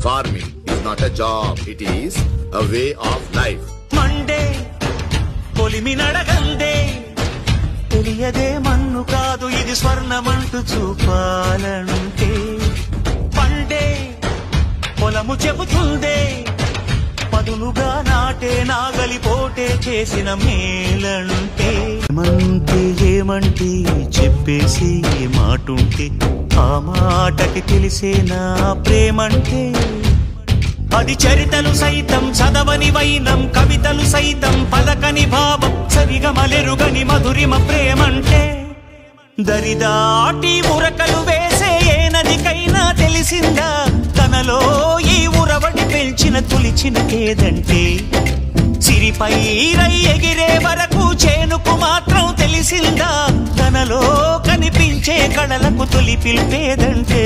Farming is not a job, it is a way of life. మండే పొలిమి నడగందే తెలియదే మన్ను కాదు ఇది స్వర్ణమంటూ చూపాలంటే పండే పొలము చెబుతుందే పదునుగా నాటే నాగలి పోటే చేసిన మేలంటే ఏమంటే ఏమంటే చెప్పేసి మాటుంటే ఆ మాటకి తెలిసే నా ప్రేమంటే అది చరితలు సైతం చదవని వైనం కవితలు సైతం పలకని భావం సరిగమలెరుగని మధురిమ ప్రేమంటే దరిదాటి ఉరకలు వేసే ఏ నదికైనా తెలిసిందా తనలో ఈ ఉరవడి పెంచిన తులిచిన కేదంటే సిరిపై రై ఎగిరే వరకు చేనుకు మాత్రం తెలిసిందా తనలో కనిపించే కళలకు తొలి పిలిపేదంటే